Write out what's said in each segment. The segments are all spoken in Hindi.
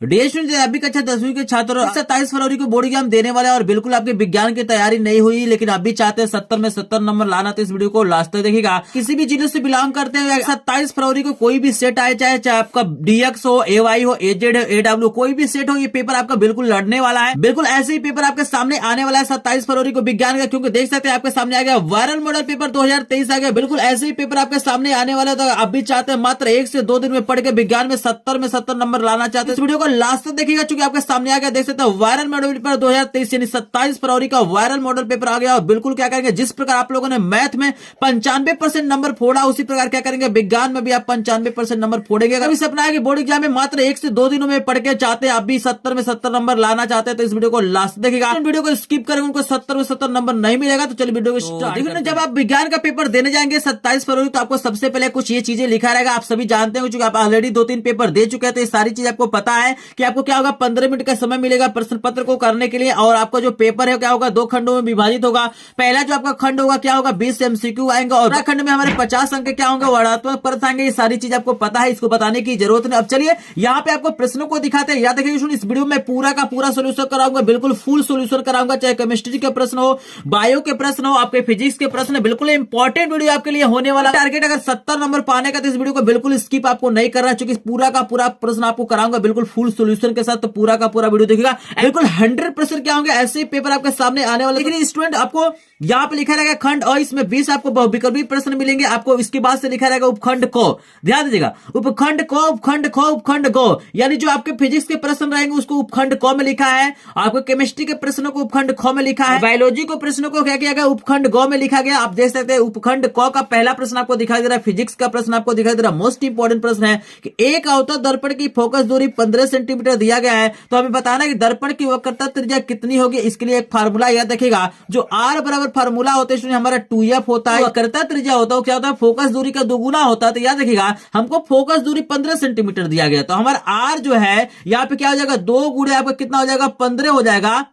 डियर स्टूडेंट, अभी कक्षा 10वीं के छात्र 27 फरवरी को बोर्ड एग्जाम देने वाले और बिल्कुल आपके विज्ञान की तैयारी नहीं हुई, लेकिन अभी चाहते हैं 70 में 70 नंबर लाना, तो इस वीडियो को लास्ट तक देखिएगा। किसी भी जिले से बिलोंग करते हैं 27 फरवरी को कोई भी सेट आए, चाहे आपका डीएक्स हो, एवाई हो, एजेड हो, एडब्ल्यू, कोई भी सेट हो, ये पेपर आपका बिल्कुल लड़ने वाला है। बिल्कुल ऐसे ही पेपर आपके सामने आने वाला है 27 फरवरी को विज्ञान का, क्योंकि देख सकते हैं आपके सामने आ गया वायरल मॉडल पेपर 2023 आ गया। बिल्कुल ऐसे ही पेपर आपके सामने आने वाला है, तो अभी चाहते हैं मात्र 1 से 2 दिन में पढ़ के विज्ञान में 70 में 70 नंबर लाना चाहते हैं, इस वीडियो को लास्ट तक देखिएगा। चूंकि आपके सामने आ गया, देख सकते हैं वायरल मॉडल पेपर 2023 यानी 27 फरवरी का वायरल मॉडल पेपर आ गया। और बिल्कुल क्या करेंगे, जिस प्रकार आप लोगों ने मैथ में 95% नंबर फोड़ा, उसी प्रकार क्या करेंगे विज्ञान में भी आप 95% नंबर फोड़ेंगे। अगर इसे अपना है कि बोर्ड एग्जाम में मात्र 1 से 2 दिनों में पढ़ के चाहते हैं आप भी 70 में 70 नंबर लाना चाहते हैं, तो इस वीडियो को लास्ट देखिएगा। वीडियो को स्किप करेंगे, उनको 70 में 70 नंबर नहीं मिलेगा। तो चलिए वीडियो को स्टार्ट करते हैं। जब आप विज्ञान का पेपर देने जाएंगे 27 फरवरी, तो आपको सबसे पहले कुछ ये चीजें लिखा रहेगा। आप सभी जानते हैं, क्योंकि आप ऑलरेडी 2-3 पेपर दे चुके हैं, तो ये सारी चीज आपको पता है कि आपको क्या होगा, 15 मिनट का समय मिलेगा प्रश्न पत्र को करने के लिए। और आपका जो पेपर है क्या होगा, 2 खंडों में विभाजित होगा। पहला जो आपका खंड होगा क्या होगा, 20 एमसीक्यू आएंगे, और खंड में हमारे 50 अंक क्या होंगे, वर्णात्मक प्रश्न आएंगे। ये सारी चीज आपको पता है, इसको बताने की जरूरत नहीं। अब चलिए यहाँ पे आपको प्रश्नों को दिखाते हैं। याद रखिए इस वीडियो में पूरा का पूरा सोल्यूशन कराऊंगा, बिल्कुल फुल सोल्यूशन कराऊंगा, चाहे केमिस्ट्री के प्रश्न हो, बायो के प्रश्न हो, आपके फिजिक्स के प्रश्न। बिल्कुल इंपॉर्टेंट वीडियो आपके लिए होने वाला। टारगेट अगर 70 नंबर पाने का, तो इस वीडियो को बिल्कुल स्किप आपको नहीं करना, क्योंकि पूरा का पूरा प्रश्न आपको कराऊंगा बिल्कुल फुल सोल्यूशन के साथ। तो पूरा का पूरा वीडियो देखिएगा, बिल्कुल 100% क्या होंगे ऐसे पेपर आपके सामने आने वाले। लेकिन स्टूडेंट आपको यहाँ पे लिखा रहेगा खंड और, इसमें 20 आपको बहुविकल्पी प्रश्न मिलेंगे। आपको इसके बाद से लिखा रहेगा उपखंड को, ध्यान दीजिएगा, उपखंड को, उपखंड को, उपखंड को, यानी जो आपके फिजिक्स के प्रश्न रहेंगे उसको उपखंड को में लिखा है। आपको केमिस्ट्री के प्रश्नों को उपखंड ख में लिखा है। बायोलॉजी को प्रश्नों को क्या किया गया, उपखंड ग में लिखा गया। आप देख सकते हैं उपखंड क का पहला प्रश्न आपको दिखाई दे रहा है। फिजिक्स का प्रश्न आपको दिखाई दे रहा है। मोस्ट इंपोर्टेंट प्रश्न है कि एक अवतल दर्पण की फोकस दूरी 15 सेंटीमीटर दिया गया है, तो हमें बताना है कि दर्पण की वक्रता त्रिज्या कितनी होगी। इसके लिए एक फार्मूला याद रखिएगा, जो आर बराबर फार्मूला होता है हमारा 2f होता है। वक्रता त्रिज्या होता है क्या होता है, फोकस दूरी का दोगुना होता है। तो याद रखिएगा हमको फोकस दूरी 15 सेंटीमीटर दिया गया, तो हमारा आर जो है यहाँ पे क्या हो जाएगा, 2 गुणे आपका कितना हो जाएगा, 15 हो जाएगा।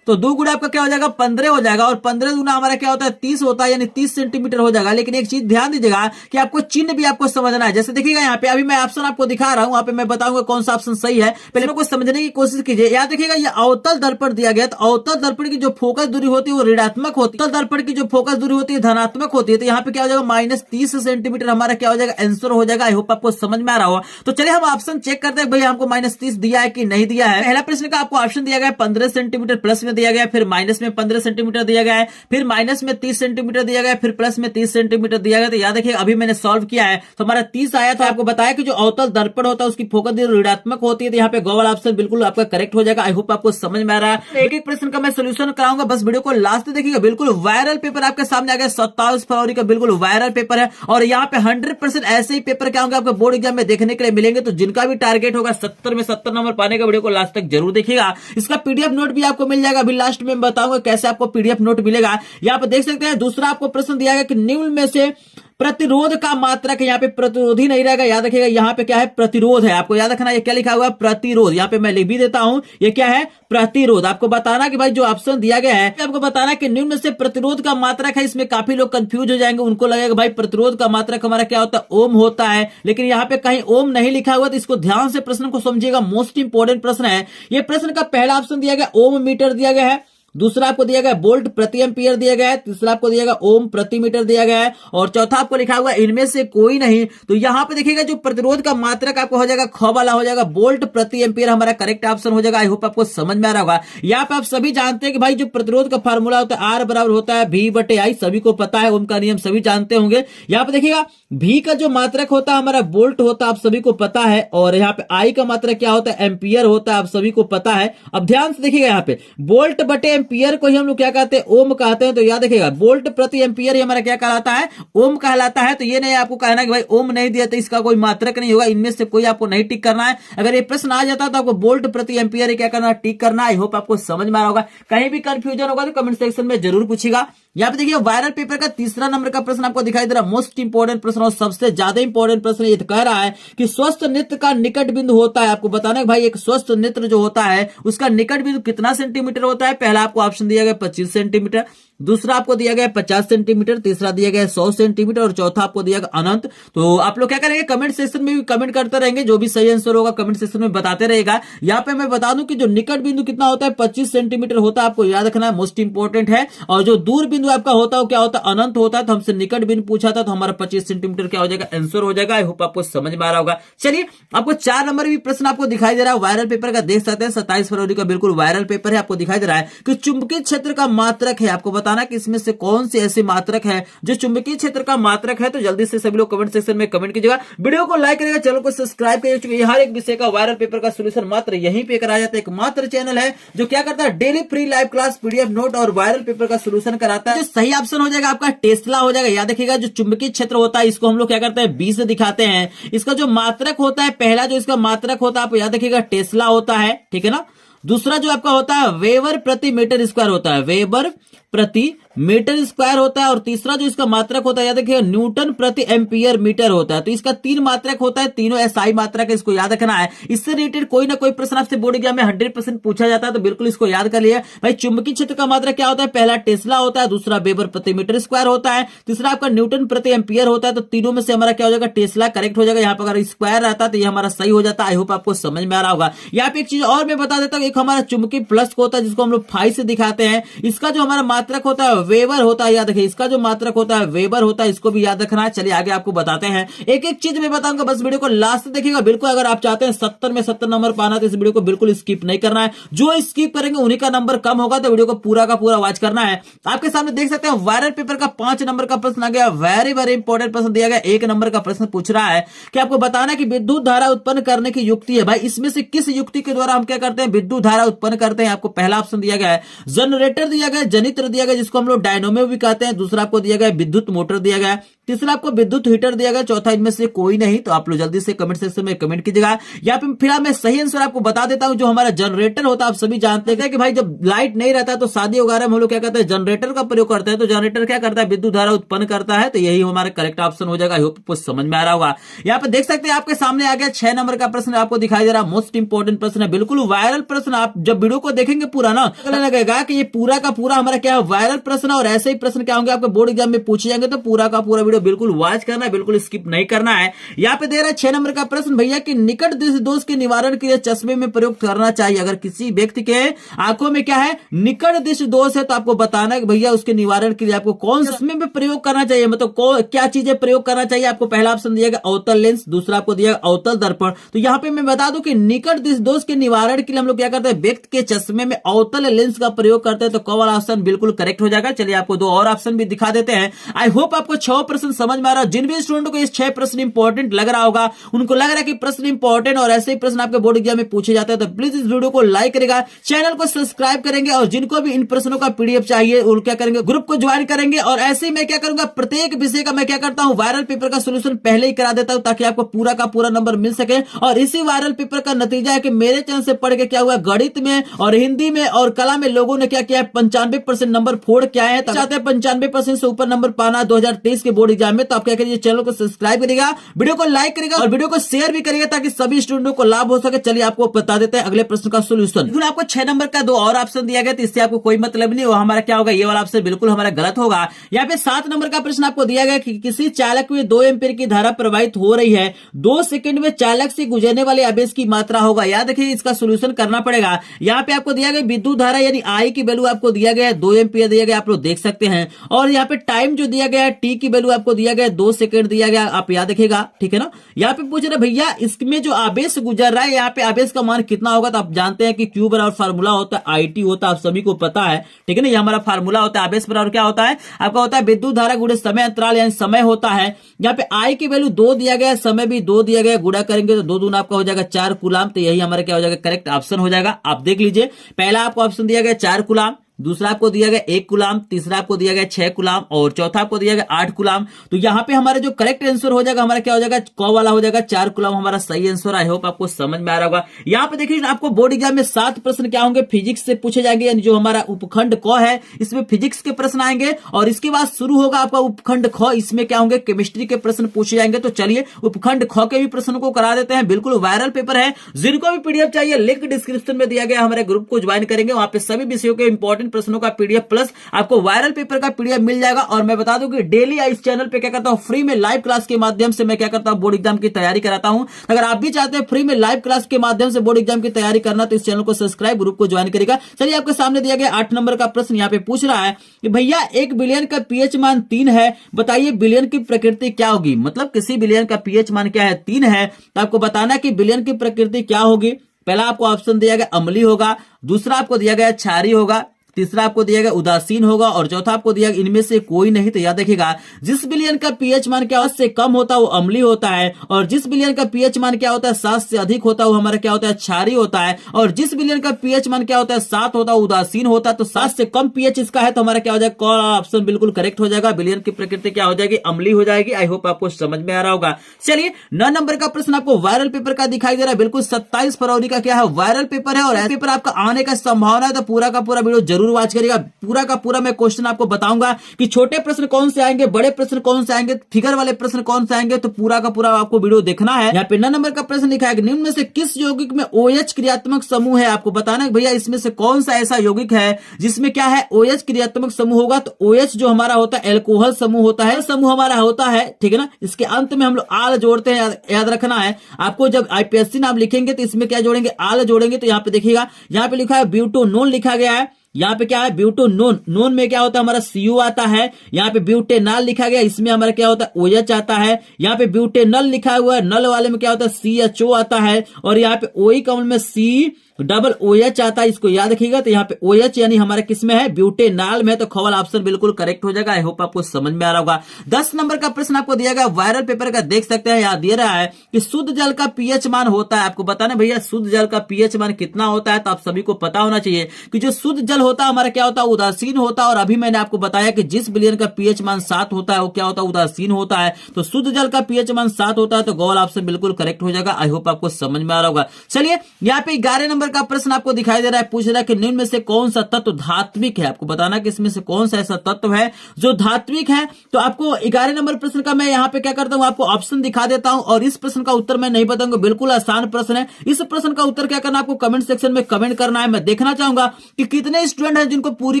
तो 2 गुणा आपका क्या हो जाएगा, 15 हो जाएगा। और 15 गुना हमारा क्या होता है, 30 होता है, यानी 30 सेंटीमीटर हो जाएगा। लेकिन एक चीज ध्यान दीजिएगा कि आपको चिन्ह भी आपको समझना है। जैसे देखिएगा यहाँ पे अभी मैं ऑप्शन आपको दिखा रहा हूँ, वहां पे मैं बताऊंगा कौन सा ऑप्शन सही है, पहले को समझने की कोशिश कीजिए। याद रखिएगा ये अवतल दर्पण दिया गया, तो अवतल दर्पण की जो फोकस दूरी होती है वो ऋणात्मक होती है, दर्पण की जो फोकस दूरी होती है धनात्मक होती है। तो यहाँ पे क्या हो जाएगा, -30 सेंटीमीटर हमारा क्या हो जाएगा, आंसर हो जाएगा। आई होप आपको समझ में आ रहा होगा। तो चलिए हम ऑप्शन चेक करते हैं, भैया हमको -30 दिया है कि नहीं दिया है। पहला प्रश्न का आपको ऑप्शन दिया गया 15 सेंटीमीटर प्लस में दिया गया, फिर माइनस में 15 सेंटीमीटर दिया गया है, फिर माइनस में 30 सेंटीमीटर दिया गया है, फिर प्लस में 30 सेंटीमीटर दिया गया। तो याद रखिए अभी मैंने सॉल्व किया है तो हमारा 30 आया। तो आपको बताया कि जो अवतल दर्पण होता है उसकी फोकस दूरी ऋणात्मक होती है। तो यहाँ पे गो वाला ऑप्शन बिल्कुल आपका करेक्ट हो जाएगा। आई होप आपको समझ में आ रहा है। एक एक प्रश्न का मैं सोल्यूशन कराऊंगा, बस वीडियो को लास्ट देखिएगा। बिल्कुल वायरल पेपर आपके सामने आ गया, 27 फरवरी का बिल्कुल वायरल पेपर है। और यहाँ पे 100% ऐसे ही पेपर क्या होंगे आपको बोर्ड एग्जाम में देखने के लिए मिलेंगे। तो जिनका भी टारगेट होगा 70 में 70 नंबर पाने का, वीडियो को लास्ट तक जरूर देखिएगा। इसका पीडीएफ नोट भी आपको मिल जाएगा। अभी लास्ट में बताऊंगा कैसे आपको पीडीएफ नोट मिलेगा। यहाँ पे देख सकते हैं दूसरा आपको प्रश्न दिया गया कि निम्न में से प्रतिरोध का मात्रक, यहाँ पे प्रतिरोधी नहीं रहेगा, याद रखिएगा यहाँ पे क्या है, प्रतिरोध है। आपको याद रखना ये क्या लिखा हुआ है, प्रतिरोध। यहाँ पे मैं लिख भी देता हूं, ये क्या है, प्रतिरोध। आपको बताना कि भाई जो ऑप्शन दिया गया है आपको बताना कि निम्न में से प्रतिरोध का मात्रक है। इसमें काफी लोग कंफ्यूज हो जाएंगे, उनको लगेगा भाई प्रतिरोध का मात्रक हमारा क्या होता है, ओम होता है। लेकिन यहाँ पे कहीं ओम नहीं लिखा हुआ, तो इसको ध्यान से प्रश्न को समझिएगा। मोस्ट इंपोर्टेंट प्रश्न है ये। प्रश्न का पहला ऑप्शन दिया गया ओम मीटर दिया गया है, दूसरा आपको दिया गया वोल्ट प्रति एम्पियर दिया गया है, तीसरा आपको दिया गया ओम प्रति मीटर दिया गया है, और चौथा आपको लिखा हुआ इनमें से कोई नहीं। तो यहाँ पे देखिएगा जो प्रतिरोध का मात्रक आपको हो जाएगा ख वाला हो जाएगा, वोल्ट प्रति एम्पियर हमारा करेक्ट ऑप्शन हो जाएगा। आई होप आपको समझ में आ रहा होगा। यहाँ पे आप सभी जानते हैं कि भाई जो प्रतिरोध का फार्मूला होता है आर बराबर होता है V/I, सभी को पता है। ओम का नियम सभी जानते होंगे। यहाँ पे देखिएगा V का जो मात्रक होता है हमारा वोल्ट होता है, आप सभी को पता है। और यहाँ पे I का मात्रक क्या होता है, एम्पियर होता है, आप सभी को पता है। अब ध्यान से देखिएगा यहाँ पे वोल्ट बटे एम्पियर को ही हम लोग क्या कहते हैं, ओम कहते हैं। तो याद रखिएगा वोल्ट प्रति एम्पियर हमारा क्या कहलाता है, ओम कहलाता है। तो ये नहीं आपको कहना कि भाई ओम नहीं दिया तो इसका कोई मात्रक नहीं होगा, इनमें से कोई आपको नहीं टिक करना है। अगर ये प्रश्न आ जाता तो आपको वोल्ट प्रति एम्पियर क्या करना, टिक करना। आई होप आपको समझ में आ रहा होगा। कहीं भी कंफ्यूजन होगा तो कमेंट सेक्शन में जरूर पूछिएगा। यहाँ पे देखिए वायरल पेपर का तीसरा नंबर का प्रश्न आपको दिखाई दे रहा है, मोस्ट इंपोर्टेंट प्रश्न और सबसे ज्यादा इंपोर्टेंट प्रश्न। ये कह रहा है कि स्वस्थ नेत्र का निकट बिंदु होता है। आपको बताना है भाई एक स्वस्थ नेत्र जो होता है उसका निकट बिंदु कितना सेंटीमीटर होता है। पहला आपको ऑप्शन दिया गया 25 सेंटीमीटर, दूसरा आपको दिया गया 50 सेंटीमीटर, तीसरा दिया गया 100 सेंटीमीटर और चौथा आपको दिया गया अनंत। तो आप लोग क्या करेंगे, कमेंट सेक्शन में भी कमेंट करते रहेंगे, जो भी सही आंसर होगा कमेंट सेक्शन में बताते रहेगा। यहाँ पे मैं बता दूं कि जो निकट बिंदु कितना होता है 25 सेंटीमीटर होता है, आपको याद रखना है, मोस्ट इंपोर्टेंट है। और जो दूर बिंदु आपका होता है क्या होता है, अनंत होता है। तो हमसे निकट बिंदु पूछा था तो हमारा 25 सेंटीमीटर क्या हो जाएगा, आंसर हो जाएगा। आई होप आपको समझ में आ रहा होगा। चलिए आपको 4 नंबर भी प्रश्न आपको दिखाई दे रहा है वायरल पेपर का, देख सकते हैं 27 फरवरी का बिल्कुल वायरल पेपर है। आपको दिखाई दे रहा है कि चुंबकीय क्षेत्र का मात्रक है, आपको बताना कि इसमें से कौन सी ऐसी मात्रक है जो चुंबकीय क्षेत्र का मात्रक है। तो जल्दी से सभी लोग कमेंट सेक्शन में कमेंट कीजिएगा, वीडियो को लाइक करिएगा, चैनल को सब्सक्राइब करिएगा, क्योंकि हर एक विषय का वायरल पेपर का सॉल्यूशन मात्र यहीं पे कराया जाता है। एक मात्र चैनल है जो क्या करता है, daily free live class, PDF note और वायरल पेपर का सॉल्यूशन कराता है। जो सही ऑप्शन हो जाएगा आपका टेस्ला हो जाएगा। याद रखिएगा, जो चुंबकीय क्षेत्र होता है इसको हम लोग क्या करते हैं 20 से दिखाते हैं। इसका जो मात्रक होता है, पहला जो इसका मात्रक होता है आप याद रखिएगा टेस्ला होता है, ठीक है ना। दूसरा जो आपका होता है वेबर प्रति मीटर स्क्वायर होता है, वेबर प्रति मीटर स्क्वायर होता है। और तीसरा जो इसका मात्रक होता है याद रखिएगा न्यूटन प्रति एम्पियर मीटर होता है। तो इसका 3 मात्रक होता है, तीनों एसआई मात्रक है, इसको याद रखना है। इससे रिलेटेड कोई ना कोई प्रश्न आपसे बोर्ड एग्जाम में 100% पूछा जाता है, तो बिल्कुल इसको याद कर लिए भाई। चुंबकीय क्षेत्र का मात्रक क्या होता है, पहला टेस्ला होता है, दूसरा वेबर प्रति मीटर स्क्वायर होता है, तीसरा आपका न्यूटन प्रति एम्पियर होता है। तो तीनों में से हमारा क्या हो जाएगा, टेस्ला करेक्ट हो जाएगा। यहाँ पर अगर स्क्वायर रहता है तो ये हमारा सही हो जाता है। आई होप आपको समझ में आ रहा होगा। यहाँ पे एक चीज और मैं बता देता हूँ, एक हमारा चुंबकीय प्लस होता है जिसको हम लोग 5 से दिखाते हैं। इसका जो हमारा मात्रक होता है वेबर होता है, याद रखिए इसका जो मात्रक होता है वेबर होता है, इसको भी याद रखना है। चलिए आगे आपको बताते हैं, एक एक चीज मैं बताऊंगा, बस वीडियो को लास्ट तक देखिएगा बिल्कुल। अगर आप चाहते हैं 70 में 70 नंबर पाना तो इस वीडियो को बिल्कुल स्किप नहीं करना है। जो स्किप करेंगे उन्हीं का नंबर कम होगा, तो वीडियो को पूरा का पूरा वॉच करना है। आपके सामने देख सकते हैं वायरल पेपर का 5 नंबर का प्रश्न आ गया, वेरी वेरी इंपॉर्टेंट प्रश्न दिया गया। 1 नंबर का प्रश्न पूछ रहा है कि आपको बताना कि विद्युत धारा उत्पन्न करने की युक्ति है। भाई इसमें से किस युक्ति के द्वारा हम क्या करते हैं, विद्युत धारा उत्पन्न करते हैं। आपको पहला ऑप्शन दिया गया है जनरेटर दिया गया है, जनित्र दिया गया जिसको हम लोग डायनोमो भी कहते हैं, दूसरा आपको दिया गया विद्युत मोटर दिया गया है, तीसरा आपको विद्युत हीटर दिया गया, चौथा इनमें से कोई नहीं। तो आप लोग जल्दी से कमेंट सेक्शन में कमेंट कीजिएगा। यहाँ पे फिलहाल मैं सही आंसर आपको बता देता हूं। जो हमारा जनरेटर होता है आप सभी जानते हैं कि भाई जब लाइट नहीं रहता है तो शादी वगैरह में हम लोग क्या करते हैं, जनरेटर का प्रयोग करते हैं। तो जनरेटर क्या करता है, विद्युत धारा उत्पन्न करता है। तो यही हमारा करेक्ट ऑप्शन हो जाएगा। आई होप कुछ समझ में आ रहा होगा। यहाँ पे देख सकते हैं आपके सामने आ गया 6 नंबर का प्रश्न आपको दिखाई दे रहा है, मोस्ट इंपोर्टेंट प्रश्न है, बिल्कुल वायरल प्रश्न। आप जब वीडियो को देखेंगे पूरा ना लगेगा कि ये पूरा का पूरा हमारा क्या है वायरल प्रश्न, और ऐसे ही प्रश्न क्या होंगे आपके बोर्ड एग्जाम में पूछे जाएंगे। तो पूरा का पूरा वीडियो बिल्कुल वॉच करना है, बिल्कुल स्किप नहीं करना है। यहाँ पे दे रहा है 6 नंबर का प्रश्न, भैया कि निकट दृष्टि दोष के निवारण के लिए चश्मे में प्रयोग करना चाहिए। अगर किसी व्यक्ति के आंखों में क्या है, निकट दृष्टि दोष है, तो आपको बताना है कि भैया उसके निवारण के लिए आपको कौन चश्मे में प्रयोग करना चाहिए, मतलब क्या चीजें प्रयोग करना चाहिए। आपको पहला ऑप्शन दिया गया अवतल लेंस, दूसरा आपको दिया गया अवतल दर्पण। तो यहाँ पे मैं बता दूं कि निकट दृष्टि दोष के निवारण के लिए हम लोग क्या करते हैं, व्यक्ति के चश्मे में अवतल लेंस का प्रयोग करते हैं। तो क वाला ऑप्शन बिल्कुल करेक्ट हो जाएगा। चलिए आपको 2 और ऑप्शन भी दिखा देते हैं। आई होप आपको 6 प्रश्न समझ में आ रहा है। जिन भी स्टूडेंट को ये 6 प्रश्न इंपॉर्टेंट लग रहा होगा, उनको लग रहा है कि प्रश्न इंपॉर्टेंट और ऐसे ही प्रश्न आपके बोर्ड एग्जाम में पूछे जाते हैं, तो प्लीज इस वीडियो को लाइक करेगा, चैनल को सब्सक्राइब करेंगे, और जिनको भी इन प्रश्नों का पीडीएफ चाहिए वो क्या करेंगे, ग्रुप को ज्वाइन करेंगे। और ऐसे ही मैं क्या करूंगा, प्रत्येक विषय का मैं क्या करता हूं, वायरल पेपर का सोल्यूशन पहले ही करा देता हूं, ताकि आपको पूरा का पूरा नंबर मिल सके। और इसी वायरल पेपर का नतीजा है कि मेरे चैनल से पढ़ के क्या हुआ, गणित में और हिंदी में और कला में लोगों ने क्या किया है, 95% नंबर फोड़ के आए हैं। चाहते हैं 95% से ऊपर नंबर पाना 2023 के बोर्ड एग्जाम में, तो आप क्या करिए, चैनल को सब्सक्राइब करेगा, वीडियो को लाइक करेगा और वीडियो को शेयर भी करेगा, ताकि सभी स्टूडेंटों को लाभ हो सके। चलिए आपको बता देते हैं अगले प्रश्न का सोल्यूशन। आपको 6 नंबर का 2 और ऑप्शन दिया गया, तो इससे आपको कोई मतलब नहीं, वो हमारा क्या होगा, ये वाला ऑप्शन बिल्कुल हमारा गलत होगा। यहाँ पे 7 नंबर का प्रश्न आपको दिया गया कि किसी चालक में 2 एम्पीयर की धारा प्रवाहित हो रही है, 2 सेकंड में चालक से गुजरने वाले आवेश की मात्रा होगा। याद रखिए इसका सोल्यूशन करना पड़ेगा। यहाँ पे आपको दिया गया विद्युत धारा यानी आई की वैल्यू आपको दिया गया है 2 एम्पीयर दिया गया, आप लोग देख सकते हैं। और यहाँ पे टाइम जो दिया गया है, टी की वैल्यू आपको दिया गया 2 सेकंड दिया गया, आप याद रखिएगा, ठीक है ना। यहाँ पे पूछ रहे भैया इसमें जो आवेश गुजर रहा है, यहाँ पे आवेश का मान कितना होगा, तो आप जानते हैं कि क्यू बराबर फार्मूला होता है आईटी होता है, आप सभी को पता है, ठीक है ना। ये हमारा फार्मूला होता है। आवेश बराबर क्या होता है आपका, होता है विद्युत धारा गुणे समय अंतराल यानी समय होता है। यहाँ पे आई की वैल्यू 2 दिया गया, समय भी 2 दिया गया, गुणा करेंगे तो 2 दूना आपका हो जाएगा 4 कूलाम। तो यही हमारा क्या हो जाएगा, करेक्ट ऑप्शन हो जाएगा। आप देख लीजिए, पहला आपको ऑप्शन दिया गया 4 कूलाम, दूसरा आपको दिया गया 1 कूलाम, तीसरा आपको दिया गया 6 कूलाम और चौथा आपको दिया गया 8 कूलाम। तो यहाँ पे हमारा जो करेक्ट आंसर हो जाएगा हमारा क्या हो जाएगा, क वाला हो जाएगा 4 कूलाम हमारा सही आंसर। आई होप आपको समझ में आ रहा होगा। यहाँ पे देखिए आपको बोर्ड एग्जाम में 7 प्रश्न क्या होंगे, फिजिक्स से पूछे जाएंगे, यानी जो हमारा उपखंड क है इसमें फिजिक्स के प्रश्न आएंगे। और इसके बाद शुरू होगा आपका उपखंड ख, इसमें क्या होंगे, केमिस्ट्री के प्रश्न पूछे जाएंगे। तो चलिए उपखंड ख के भी प्रश्नों को करा देते हैं, बिल्कुल वायरल पेपर है। जिनको भी पीडीएफ चाहिए लिंक डिस्क्रिप्शन में दिया गया, हमारे ग्रुप को ज्वाइन करेंगे, वहां पे सभी विषयों के इंपॉर्टेंट इंपॉर्टेंट प्रश्नों का पीडीएफ प्लस आपको वायरल पेपर का पीडीएफ मिल जाएगा। और मैं बता दूं कि डेली इस चैनल पे क्या करता हूं, फ्री में लाइव क्लास के माध्यम से मैं क्या करता हूं, बोर्ड एग्जाम की तैयारी कराता हूं। अगर आप भी चाहते हैं फ्री में लाइव क्लास के माध्यम से बोर्ड एग्जाम की तैयारी करना तो इस चैनल को सब्सक्राइब, ग्रुप को ज्वाइन करेगा। चलिए आपके सामने दिया गया 8 नंबर का प्रश्न यहाँ पे पूछ रहा है कि भैया 1 बिलियन का पीएच मान 3 है, बताइए बिलियन की प्रकृति क्या होगी। मतलब किसी बिलियन का पीएच मान क्या है, 3 है, तो आपको बताना कि बिलियन की प्रकृति क्या होगी। पहला आपको ऑप्शन दिया गया अम्लीय होगा, दूसरा आपको दिया गया क्षारीय होगा, तीसरा आपको दिया गया उदासीन होगा और चौथा आपको दिया गया इनमें से कोई नहीं। तो याद रखिएगा जिस बिलियन का पीएच मान क्या उससे कम होता है वो अम्लीय होता है, और जिस बिलियन का पीएच मान क्या होता है 7 से अधिक होता है वो हमारा क्या होता है, क्षारीय होता है, और जिस बिलियन का पीएच मान क्या होता है 7 होता है उदासीन होता है। तो 7 से कम पीएच इसका है तो हमारा क्या हो जाएगा, कौन ऑप्शन बिल्कुल करेक्ट हो जाएगा। बिलियन की प्रकृति क्या हो जाएगी, अम्लीय हो जाएगी। आई होप आपको समझ में आ रहा होगा। चलिए 9 नंबर का प्रश्न आपको वायरल पेपर का दिखाई दे रहा है, बिल्कुल 27 फरवरी का क्या है, वायरल पेपर है, और ऐसा पेपर आपका आने का संभावना है। तो पूरा का पूरा वीडियो जरूर वॉच करिएगा। पूरा का पूरा मैं क्वेश्चन आपको बताऊंगा कि छोटे प्रश्न कौन से आएंगे, बड़े प्रश्न कौन से आएंगे, फिगर वाले प्रश्न कौन से आएंगे। तो पूरा का पूरा आपको वीडियो देखना है। यहाँ पे 9 नंबर का प्रश्न लिखा है कि निम्न में से किस यौगिक में OH क्रियात्मक समूह है। आपको बताना है भैया इसमें से कौन सा ऐसा यौगिक है जिसमें क्या है, OH क्रियात्मक समूह होगा। तो OH जो हमारा होता है एल्कोहल समूह होता है, समूह हमारा होता है, ठीक है ना। इसके अंत में हम लोग आल जोड़ते हैं, याद रखना है आपको। जब IPSC नाम लिखेंगे तो इसमें क्या जोड़ेंगे, आल जोड़ेंगे। तो यहाँ पे देखिएगा, यहाँ पे लिखा है ब्यूटोनोन लिखा गया है। यहाँ पे क्या है, ब्यूटोनोन, नोन में क्या होता है हमारा CO आता है। यहाँ पे ब्यूटेनॉल लिखा गया, इसमें हमारा क्या होता है OH आता है। यहाँ पे ब्यूटेनॉल लिखा हुआ है, नल वाले में क्या होता है CHO आता है, और यहाँ पे OE कमल में COOH आता है। इसको याद रखिएगा। तो यहाँ पे OH यानी हमारा किसमें है, ब्यूटेनॉल में। तो खवल ऑप्शन बिल्कुल करेक्ट हो जाएगा। आई होप आपको समझ में आ रहा होगा। 10 नंबर का प्रश्न आपको दिया गया वायरल पेपर का, देख सकते हैं यहाँ दिया रहा है कि शुद्ध जल का पीएच मान होता है। आपको बताना भैया शुद्ध जल का पीएच मान कितना होता है। तो आप सभी को पता होना चाहिए कि जो शुद्ध जल होता है हमारा क्या होता है, उदासीन होता है। और अभी मैंने आपको बताया कि जिस बिलियन का पीएच मान 7 होता है वो क्या होता है, उदासीन होता है। तो शुद्ध जल का पीएच मान 7 होता है। तो गौल ऑप्शन बिल्कुल करेक्ट हो जाएगा। आई होप आपको समझ में आ रहा होगा। चलिए यहाँ पे 11 नंबर का प्रश्न आपको दिखाई दे रहा है, पूछ रहा है कि निम्न में से कौन सा तत्व धात्विक है। आपको बताना कि इसमें से कौन सा ऐसा तत्व है जो धात्विक है। तो आपको 11 नंबर प्रश्न का मैं यहाँ पे क्या करता हूँ, आपको ऑप्शन दिखा देता हूँ, और इस प्रश्न का उत्तर मैं नहीं बताऊंगा, बिल्कुल आसान प्रश्न है। इस प्रश्न का उत्तर क्या करना, आपको कमेंट सेक्शन में कमेंट करना है। मैं देखना चाहूंगा कि कितने स्टूडेंट हैं जिनको पूरी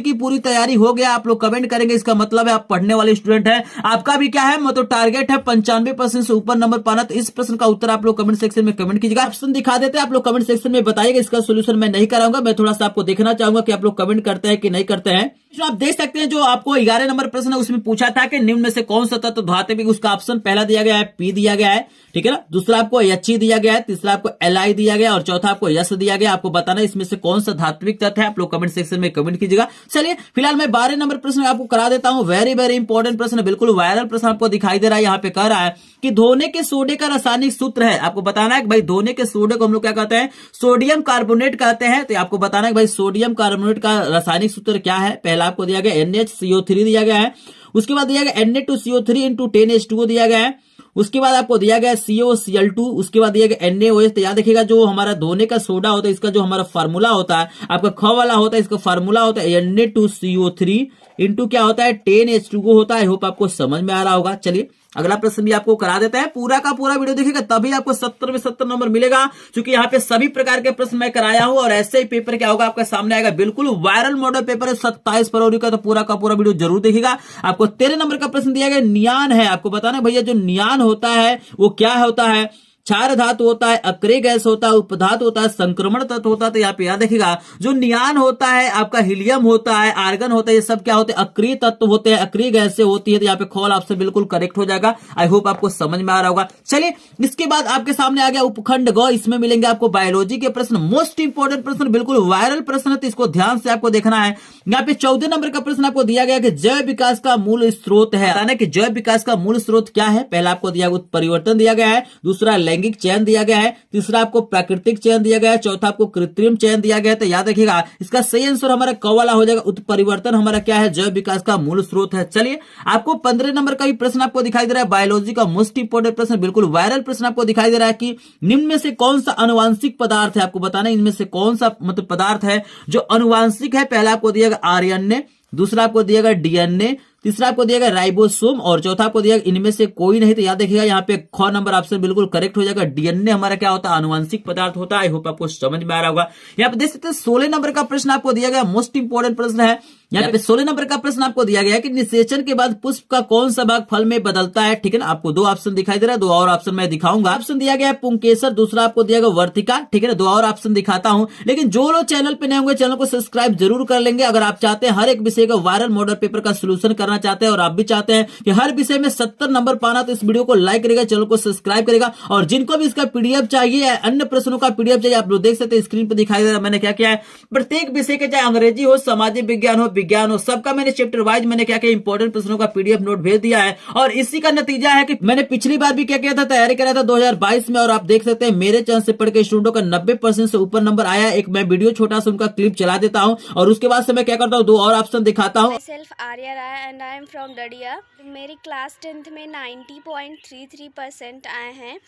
की पूरी तैयारी हो गया। आप लोग कमेंट करेंगे, इसका मतलब है आप पढ़ने वाले स्टूडेंट है। आपका भी क्या है, मतलब टारगेट है 95% से ऊपर नंबर पाना। तो इस प्रश्न का उत्तर आप लोग कमेंट सेक्शन में कमेंट कीजिएगा। ऑप्शन दिखा देते हैं, आप लोग कमेंट सेक्शन में बताइएगा। इसका सोल्यूशन मैं नहीं कराऊंगा, मैं थोड़ा सा आपको देखना चाहूंगा कि आप लोग कमेंट करते हैं कि नहीं करते हैं। तो आप देख सकते हैं जो आपको 11 नंबर प्रश्न है उसमें पूछा था कि निम्न में से कौन सा तत्व धात्विक, उसका ऑप्शन पहला दिया गया है P दिया गया है, ठीक है ना। दूसरा आपको He दिया गया है, तीसरा आपको Li दिया गया, और चौथा आपको S दिया गया। आपको बताना इसमें से कौन सा धात्विक तत्व है। आप लोग कमेंट सेक्शन में कमेंट कीजिएगा। चलिए फिलहाल मैं 12 नंबर प्रश्न आपको करा देता हूं। वेरी वेरी इंपॉर्टेंट प्रश्न, बिल्कुल वायरल प्रश्न आपको दिखाई दे रहा है। यहाँ पे कह रहा है कि धोने के सोडे का रासायनिक सूत्र है। आपको बताना है कि भाई धोने के सोडे को हम लोग क्या कहते हैं, सोडियम कार्बोनेट कहते हैं। तो आपको बताना है कि भाई सोडियम कार्बोनेट का रासायनिक सूत्र क्या है। पहला आपको दिया गया NaCO3 दिया गया है, उसके बाद दिया गया Na2CO3 × 10H2O दिया गया है, उसके बाद आपको दिया गया COCl2, उसके बाद दिया गया NaOH। तो याद रखिएगा जो हमारा धोने का सोडा होता है इसका जो हमारा फार्मूला होता है, आपका ख वाला होता है, इसका फार्मूला होता है Na2CO3 × क्या होता है 10H2O होता है। आई होप आपको समझ में आ रहा होगा। चलिए अगला प्रश्न भी आपको करा देता है। पूरा का पूरा वीडियो देखिएगा तभी आपको 70 में 70 नंबर मिलेगा, क्योंकि यहाँ पे सभी प्रकार के प्रश्न मैं कराया हूं। और ऐसे ही पेपर क्या होगा आपके सामने आएगा, बिल्कुल वायरल मॉडल पेपर है 27 फरवरी का। तो पूरा का पूरा वीडियो जरूर देखिएगा। आपको 13 नंबर का प्रश्न दिया गया नियान है। आपको बताना भैया जो नियान होता है वो क्या होता है, क्षार धातु होता है, अक्रिय गैस होता है, उपधातु होता है, संक्रमण तत्व होता है। तो यहाँ पे याद रखिएगा जो नियान होता है, आपका हीलियम होता है, आर्गन होता है, ये सब क्या होते हैं, अक्रिय तत्व होते हैं, अक्रिय गैस से होती है। तो यहाँ पे खोल आपसे बिल्कुल करेक्ट हो जाएगा। आई होप आपको समझ में आ रहा होगा। चलिए इसके बाद आपके सामने आ गया उपखंड ग। इसमें मिलेंगे आपको बायोलॉजी के प्रश्न, मोस्ट इंपोर्टेंट प्रश्न, बिल्कुल वायरल प्रश्न है, तो इसको ध्यान से आपको देखना है। यहाँ पे 14 नंबर का प्रश्न आपको दिया गया कि जैव विकास का मूल स्रोत है। बताना कि जैव विकास का मूल स्रोत क्या है। पहला आपको दिया उत्परिवर्तन दिया गया है, दूसरा लैंगिक चयन दिया गया है, तीसरा आपको प्राकृतिक चयन दिया गया है, चौथा आपको कृत्रिम चयन दिया गया है। तो याद रखिएगा इसका सही आंसर हमारा क वाला हो जाएगा। उत्परिवर्तन हमारा क्या है, जैव विकास का मूल स्रोत है। चलिए आपको 15 नंबर का भी प्रश्न आपको दिखाई दे रहा है, बायोलॉजी का मोस्ट इंपोर्टेंट प्रश्न, बिल्कुल वायरल प्रश्न आपको दिखाई दे रहा है कि निम्न में से कौन सा अनुवांशिक पदार्थ है। आपको बताना इनमें से कौन सा मतलब पदार्थ है जो अनुवांशिक है। पहला आपको दिया गया RNA, दूसरा आपको दिया गया डीएनए, तीसरा आपको दिया गया राइबोसोम और चौथा आपको दिया गया इनमें से कोई नहीं। तो याद देखिएगा यहाँ पे ख नंबर ऑप्शन बिल्कुल करेक्ट हो जाएगा। डीएनए हमारा क्या होता है, आनुवंशिक पदार्थ होता है। आई होप आपको समझ में आ रहा होगा। यहाँ पे देख सकते हैं 16 नंबर का प्रश्न आपको दिया गया, मोस्ट इंपोर्टेंट प्रश्न है। यहाँ पे 16 नंबर का प्रश्न आपको दिया गया है कि निषेचन के बाद पुष्प का कौन सा भाग फल में बदलता है। ठीक है ना, आपको दो ऑप्शन दिखाई दे रहा है, दो और ऑप्शन मैं दिखाऊंगा। ऑप्शन दिया गया है पुंकेसर, दूसरा आपको दिया गया वर्तिका। ठीक है ना, दो और ऑप्शन दिखाता हूं। लेकिन जो लोग चैनल पे नए होंगे चैनल को सब्सक्राइब जरूर कर लेंगे। अगर आप चाहते हैं हर एक विषय का वायरल मॉडल पेपर का सोल्यूशन करना चाहते हैं और आप भी चाहते हैं कि हर विषय में 70 नंबर पाना, तो इस वीडियो को लाइक करेगा, चैनल को सब्सक्राइब करेगा। और जिनको भी इसका पीडीएफ चाहिए, अन्य प्रश्नों का पीडीएफ चाहिए, आप लोग देख सकते हैं स्क्रीन पर दिखाई दे रहा है मैंने क्या किया है। प्रत्येक विषय के चाहे अंग्रेजी हो, सामाजिक विज्ञान हो, विज्ञान हो, सबका मैंने चैप्टर वाइज मैंने क्या किया, इंपोर्टेंट प्रश्नों का पीडीएफ नोट भेज दिया है। और इसी का नतीजा है कि मैंने पिछली बार भी क्या किया था, तैयारी करा था 2022 में। और आप देख सकते हैं मेरे चैनल से पढ़ के स्टूडेंटों का 90% से ऊपर नंबर आया। एक मैं वीडियो छोटा सा उनका क्लिप चला देता हूं और उसके बाद से मैं क्या करता हूं, दो और ऑप्शन दिखाता हूं। Self Arya Rai and I am from Dadiya. मेरी क्लास 10th में 90.33% आए हैं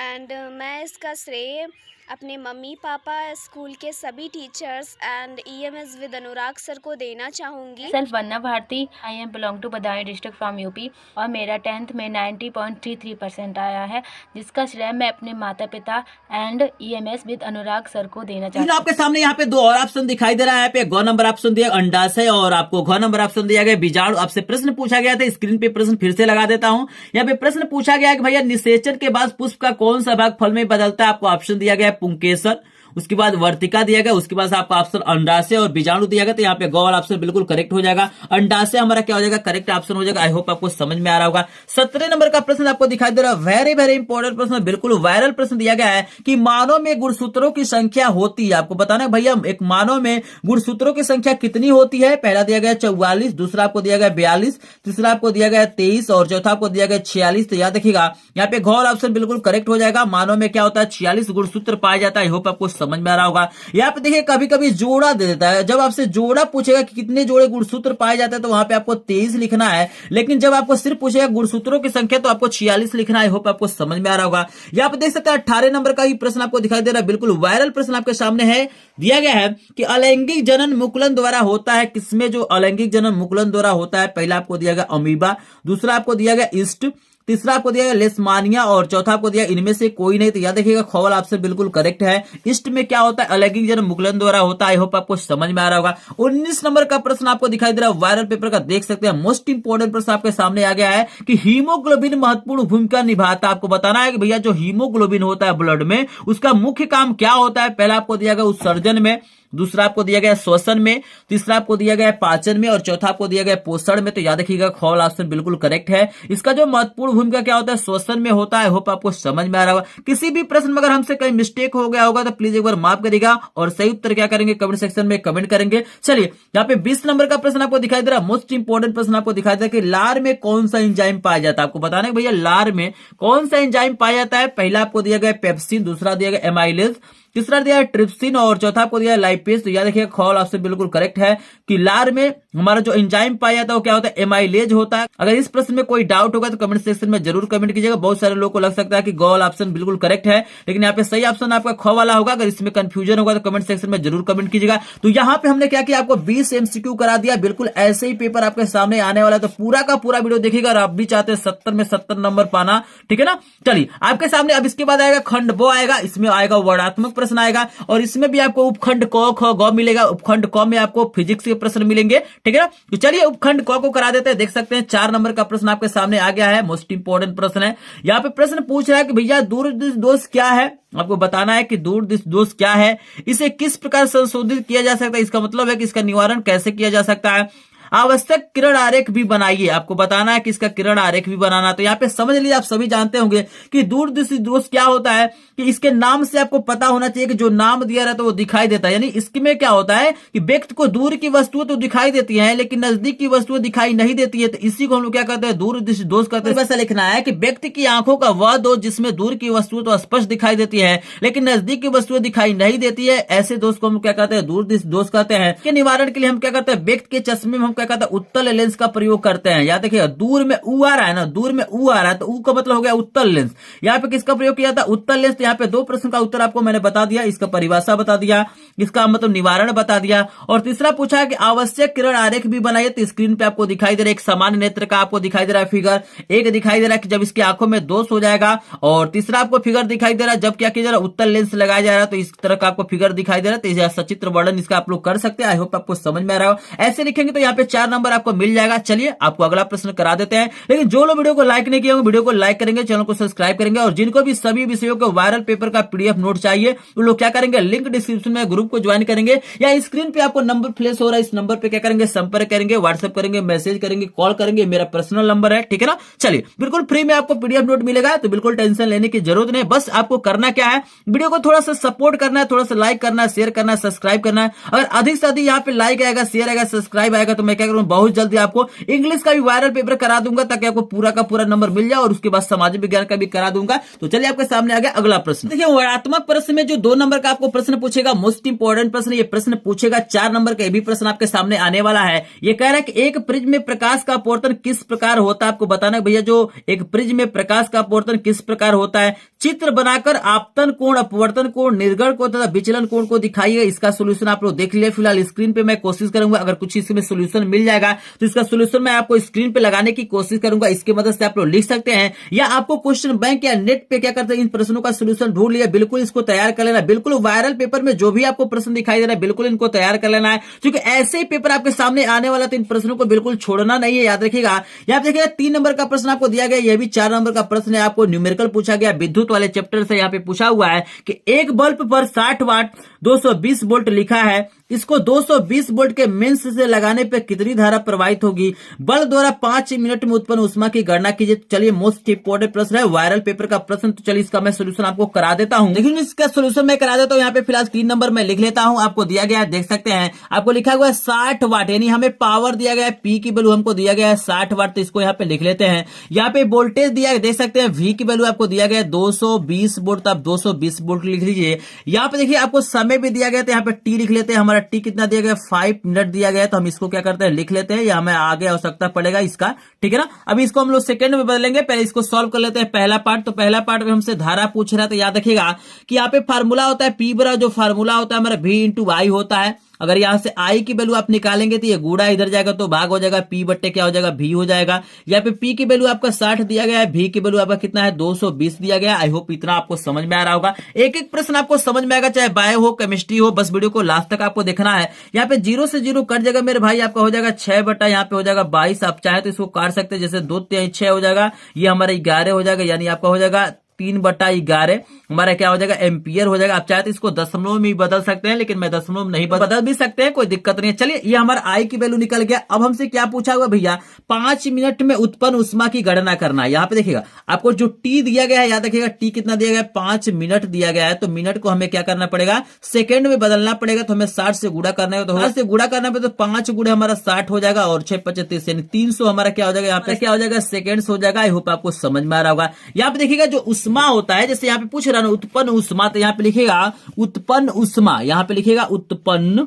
एंड मैं इसका श्रेय अपने मम्मी पापा, स्कूल के सभी teachers and EMS with Anurag sir को देना चाहूँगी। Self Vanna Bharti, I am belong to Budaun district from UP और मेरा 10th में 90.33% आया है, जिसका श्रेय मैं अपने माता पिता and EMS with Anurag sir को देना चाहती हूँ। आपके सामने यहाँ पे दो और ऑप्शन दिखाई दे रहा है। यहाँ पे ग नंबर ऑप्शन दिया अंडाशय और आपको घ नंबर ऑप्शन दिया गया बीजाणु। आपसे प्रश्न पूछा गया था, स्क्रीन पे प्रश्न फिर से लगा देता हूँ। यहाँ पे प्रश्न पूछा गया कि भैया निषेचन के बाद पुष्प का कौन सा भाग फल में बदलता है। आपको ऑप्शन दिया गया पुंकेसर, उसके बाद वर्तिका दिया गया, उसके बाद आपका ऑप्शन अंडाशय और बीजाणु दिया गया। तो यहाँ पे ग वाला ऑप्शन बिल्कुल करेक्ट हो जाएगा। अंडाशय हमारा क्या हो जाएगा, करेक्ट ऑप्शन हो जाएगा। आई होप आपको समझ में आ रहा होगा। 17 नंबर का प्रश्न आपको दिखाई दे रहा है, वेरी वेरी इंपॉर्टेंट प्रश्न, बिल्कुल वायरल प्रश्न दिया गया है कि मानव में गुणसूत्रों की संख्या होती है। आपको बताना है भैया एक मानव में गुणसूत्रों की संख्या कितनी होती है। पहला दिया गया 44, दूसरा आपको दिया गया 42, तीसरा आपको दिया गया 23 और चौथा आपको दिया गया 46। तो याद रखिएगा यहाँ पे घ ऑप्शन बिल्कुल करेक्ट हो जाएगा। मानव में क्या होता है, 46 गुणसूत्र पाया जाता है। आई होप आपको समझ में आ रहा होगा। यहाँ पे देखिए कभी कभी जोड़ा दे देता है। जब आपसे जोड़ा पूछेगा कि कितने जोड़े गुणसूत्र पाए जाते हैं तो वहां पे आपको 23 लिखना है। लेकिन जब आपको सिर्फ पूछेगा गुणसूत्रों की संख्या तो आपको 46 लिखना है। आई होप आपको समझ में आ रहा होगा। यहाँ पे देख सकते हैं 18 नंबर का ही प्रश्न आपको दिखाई दे रहा है, बिल्कुल वायरल प्रश्न आपके सामने है। दिया गया है कि अलैंगिक जनन मुकुलन द्वारा होता है। किसमें जो अलैंगिक जनन मुकुलन द्वारा होता है, पहला आपको दिया गया अमीबा, दूसरा आपको दिया गया ईस्ट, तीसरा आपको दिया गया लेशमानिया और चौथा आपको दिया इनमें से कोई नहीं। तो याद रखिएगा ख वाला ऑप्शन बिल्कुल करेक्ट है। ईस्ट में क्या होता है, अलैंगिक जनन मुकुलन द्वारा होता है। आई होप आपको समझ में आ रहा होगा। 19 नंबर का प्रश्न आपको दिखाई दे रहा है, वायरल पेपर का, देख सकते हैं मोस्ट इंपोर्टेंट प्रश्न आपके सामने आ गया है कि हीमोग्लोबिन महत्वपूर्ण भूमिका निभाता है। आपको बताना है कि भैया जो हीमोग्लोबिन होता है ब्लड में, उसका मुख्य काम क्या होता है। पहला आपको दिया गया उत्सर्जन में, दूसरा आपको दिया गया श्वसन में, तीसरा आपको दिया गया पाचन में और चौथा आपको दिया गया पोषण में। तो याद रखिएगा ख वाला ऑप्शन बिल्कुल करेक्ट है। इसका जो महत्वपूर्ण भूमिका क्या होता है, श्वसन में होता है। होप आपको समझ में आ रहा होगा। किसी भी प्रश्न में अगर हमसे कहीं मिस्टेक हो गया होगा तो प्लीज एक बार माफ करिएगा और सही उत्तर क्या करेंगे, कमेंट सेक्शन में कमेंट करेंगे। चलिए यहाँ पे 20 नंबर का प्रश्न आपको दिखाई दे रहा है, मोस्ट इंपोर्टेंट प्रश्न आपको दिखाई दे रहा है कि लार में कौन सा एंजाइम पाया जाता है। आपको बताना है भैया लार में कौन सा एंजाइम पाया जाता है। पहला आपको दिया गया पेप्सिन, दूसरा दिया गया एमाइलेज, तीसरा दिया है ट्रिप्सिन और चौथा आपको दिया है लाइपेज। तो याद रखिए ख वाला ऑप्शन बिल्कुल करेक्ट है कि लार में हमारा जो एंजाइम पाया जाता है वो क्या होता है, एमाइलेज होता है। अगर इस प्रश्न में कोई डाउट होगा तो कमेंट सेक्शन में जरूर कमेंट कीजिएगा। बहुत सारे लोगों को लग सकता है कि ग वाला ऑप्शन बिल्कुल करेक्ट है, लेकिन यहाँ पे सही ऑप्शन आपका ख वाला होगा। अगर इसमें कंफ्यूजन होगा तो कमेंट सेक्शन में जरूर कमेंट कीजिएगा। तो यहाँ पे हमने क्या किया, आपको 20 MCQ करा दिया। बिल्कुल ऐसे ही पेपर आपके सामने आने वाला है, तो पूरा का पूरा वीडियो देखिएगा। और आप भी चाहते हैं 70 में 70 नंबर पाना, ठीक है ना। चलिए आपके सामने अब इसके बाद आएगा खंड ब आएगा, इसमें आएगा वर्णात्मक प्रश्न आएगा और इसमें भी आपको उपखंड क ख ग मिलेगा। उपखंड क में आपको फिजिक्स के प्रश्न मिलेंगे, ठीक है ना। तो चलिए उपखंड क को करा देते हैं। देख सकते हैं 4 नंबर का प्रश्न आपके सामने आ गया है, मोस्ट इंपोर्टेंट प्रश्न है। यहाँ पे प्रश्न पूछ रहा है कि भैया दूरदृष्टि दोष क्या है। आपको बताना है कि दूरदृष्टि दोष क्या है, इसे किस प्रकार संशोधित किया जा सकता है, इसका मतलब है कि इसका निवारण कैसे किया जा सकता है। आवश्यक किरण आरेख भी बनाइए। आपको बताना है कि इसका किरण आरेख भी बनाना। तो यहाँ पे समझ लीजिए, आप सभी जानते होंगे कि दूरदृष्टि दोष क्या होता है, कि इसके नाम से आपको पता होना चाहिए कि जो नाम दिया रहता है वो दिखाई देता है। यानी इसमें क्या होता है कि व्यक्ति को दूर की वस्तुएं तो दिखाई देती है लेकिन नजदीक की वस्तुएं दिखाई नहीं देती है। तो इसी को हम लोग क्या कहते हैं, दूरदृष्टि दोष कहते हैं। वैसा लिखना है कि व्यक्ति की आंखों का वह दोष जिसमें दूर की वस्तुएं तो स्पष्ट दिखाई देती है लेकिन नजदीक की वस्तुएं दिखाई नहीं देती है, ऐसे दोष को हम क्या कहते हैं, दूरदृष्टि दोष कहते हैं। के निवारण के लिए हम क्या करते हैं, व्यक्ति के चश्मे में हम क्या कहता है उत्तल लेंस का प्रयोग करते हैं। यहाँ देखिए दूर में ऊ आ रहा है ना, दूर में ऊ आ रहा है तो ऊ का मतलब हो गया उत्तल लेंस। यहाँ पे किसका प्रयोग किया था, उत्तल लेंस। यहाँ पे 2 प्रश्न का उत्तर आपको मैंने बता दिया, इसका परिभाषा बता दिया, इसका मतलब निवारण बता दिया। और तीसरा पूछा है कि आवश्यक किरण आरेख भी बनाइए। तो स्क्रीन पे आपको दिखाई दे रहा है एक सामान्य नेत्र का आपको दिखाई दे रहा है फिगर, एक दिखाई दे रहा है कि जब इसकी आंखों में दोष हो जाएगा, और तीसरा आपको फिगर दिखाई दे रहा है जब क्या किया जा रहा है उत्तल लेंस लगाया जा रहा है। तो इस तरह का आपको फिगर दिखाई दे रहा है। तो सचित्र वर्णन इसका आप लोग कर सकते हैं। आई होप आपको समझ में आ रहा हो। ऐसे लिखेंगे तो यहाँ पे 4 नंबर आपको मिल जाएगा। चलिए आपको अगला प्रश्न करा देते हैं। लेकिन जो लोग वीडियो को लाइक नहीं किए होंगे वीडियो को लाइक करेंगे, चैनल को सब्सक्राइब करेंगे, और जिनको भी सभी विषयों के वायरल पेपर का पीडीएफ नोट चाहिए वो लोग क्या करेंगे, लिंक डिस्क्रिप्शन में ग्रुप को ज्वाइन करेंगे, या स्क्रीन पे आपको नंबर फ्लैश हो रहा है, इस नंबर पे क्या करेंगे, संपर्क करेंगे, व्हाट्सएप करेंगे, मैसेज करेंगे, कॉल करेंगे, मेरा पर्सनल नंबर है, ठीक है ना। चलिए बिल्कुल फ्री में आपको पीडीएफ नोट मिलेगा, तो बिल्कुल टेंशन लेने की जरूरत नहीं। बस आपको करना क्या है, वीडियो को थोड़ा सा सपोर्ट करना है, थोड़ा सा लाइक करना है, शेयर करना है, सब्सक्राइब करना है। अगर अधिक से अधिक यहाँ पे लाइक आएगा, शेयर आएगा, सब्सक्राइब आएगा तो मैं क्या करूँ, बहुत जल्दी आपको इंग्लिश का भी वायरल पेपर करा दूंगा, ताकि आपको पूरा का पूरा नंबर मिल जाए, और उसके बाद सामाजिक विज्ञान का भी करा दूंगा। तो चलिए आपके सामने आ गया अगला प्रश्न। देखिए वर्णात्मक प्रश्न में जो 2 नंबर का आपको प्रश्न पूछेगा, मोस्ट इंपोर्टेंट प्रश्न, ये प्रश्न पूछेगा 4 नंबर का, ये भी प्रश्न आपके सामने आने वाला है। ये कह रहा है कि एक प्रिज्म में प्रकाश का अपवर्तन किस प्रकार होता है। आपको बताना है भैया जो एक प्रिज्म में प्रकाश का अपवर्तन किस प्रकार होता है। चित्र बनाकर आपतन कोण, अपवर्तन कोण, निर्गण कोण तथा विचलन कोण को दिखाइए। इसका सोल्यूशन आप लोग देख लिया। फिलहाल स्क्रीन पे मैं कोशिश करूंगा, अगर कुछ इसमें सोल्यूशन मिल जाएगा तो इसका सोल्यूशन मैं आपको स्क्रीन पे लगाने की कोशिश करूंगा। इसकी मदद से आप लोग लिख सकते हैं, या आपको क्वेश्चन बैंक या नेट पे क्या करते हैं, इन प्रश्नों का सोल्यूशन ढूंढ लिया, बिल्कुल इसको तैयार कर लेना। बिल्कुल वायरल पेपर में जो भी आपको प्रश्न दिखाई दे रहा है बिल्कुल इनको तैयार कर लेना है, क्योंकि ऐसे ही पेपर आपके सामने आने वाला, तो इन प्रश्नों को बिल्कुल छोड़ना नहीं है, याद रखिएगा। यहाँ देखिएगा 3 नंबर का प्रश्न आपको दिया गया, यह भी 4 नंबर का प्रश्न है। आपको न्यूमेरिकल पूछा गया, विद्युत वाले चैप्टर से यहाँ पे पूछा हुआ है कि एक बल्ब पर 60 वाट 220 वोल्ट लिखा है, इसको 220 वोल्ट के मेंस से लगाने पर कितनी धारा प्रवाहित होगी। बल्ब द्वारा 5 मिनट में उत्पन्न ऊष्मा की गणना कीजिए। चलिए मोस्ट इंपोर्टेंट प्रश्न है, वायरल पेपर का प्रश्न। तो चलिए इसका मैं सोल्यूशन आपको करा देता हूं। लेकिन इसका सोल्यूशन मैं करा देता हूं। यहाँ पे फिलहाल 3 नंबर मैं लिख लेता हूं, आपको दिया गया है, देख सकते हैं। आपको लिखा हुआ है 60 वाट, यानी हमें पावर दिया गया है, पी की वैल्यू हमको दिया गया है 60 वाट, तो इसको यहाँ पे लिख लेते हैं। यहाँ पे वोल्टेज दिया है, देख सकते हैं, वी की वैल्यू आपको दिया गया है 220 वोल्ट, तो आप 220 वोल्ट लिख लीजिए। यहाँ पे देखिए आपको समय भी दिया गया, तो यहाँ पे टी लिख लेते हैं। हमारा टी कितना दिया गया, 5 मिनट दिया गया है, तो हम इसको क्या करते हैं, लिख लेते हैं, या हमें आगे आवश्यकता पड़ेगा इसका, ठीक है ना। अभी इसको हम लोग सेकंड में बदलेंगे, पहले इसको सॉल्व कर लेते हैं पहला पार्ट। तो पहला पार्ट में हमसे धारा पूछ रहा है, तो याद रखिएगा कि यहाँ पे फार्मूला होता है पी बराबर, जो फार्मूला होता है हमारा V इंटू आई होता है। अगर यहां से आई की वैल्यू आप निकालेंगे तो ये गुड़ा इधर जाएगा तो भाग हो जाएगा, पी बट्टे क्या हो जाएगा, भी हो जाएगा। यहाँ पे पी की वैल्यू आपका 60 दिया गया है, भी की वैल्यू आपका कितना है 220 दिया गया है। आई होप इतना आपको समझ में आ रहा होगा। एक एक प्रश्न आपको समझ में आएगा, चाहे बायो हो केमिस्ट्री हो, बस वीडियो को लास्ट तक आपको देखना है। यहाँ पे 0 से 0 कट जाएगा मेरे भाई, आपका हो जाएगा 6 बटा यहाँ पे हो जाएगा 22। आप चाहे तो इसको काट सकते हैं, जैसे 2 3 6 हो जाएगा, ये हमारा 11 हो जाएगा, यानी आपका हो जाएगा 3/11 हमारा क्या हो जाएगा, एम्पियर हो जाएगा। आप चाहे तो इसको दशमलव में भी बदल सकते हैं, लेकिन मैं दशमलव में नहीं बदल भी सकते हैं, कोई दिक्कत नहीं है। चलिए ये हमारा आई की वैल्यू निकल गया। अब हमसे क्या पूछा हुआ भैया, 5 मिनट में उत्पन्न ऊष्मा की गणना करना है। यहाँ पे देखिएगा आपको जो टी दिया गया है, याद रखिएगा टी कितना दिया गया है, 5 मिनट दिया गया है। तो मिनट को हमें क्या करना पड़ेगा, सेकंड में बदलना पड़ेगा। तो हमें 60 से गुणा करना है, तो 60 से गुणा करना पे तो 5 गुणे हमारा 60 हो जाएगा, और 6 5 30 यानी 300 हमारा क्या हो जाएगा, यहाँ पे क्या हो जाएगा, सेकंड्स हो जाएगा। आई होप आपको समझ में आ रहा होगा। यहाँ पे देखिएगा जो ऊष्मा होता है, जैसे यहाँ पे पूछ रहा ना उत्पन्न ऊष्मा, तो यहाँ पे लिखेगा उत्पन्न ऊष्मा, यहाँ पे लिखेगा उत्पन्न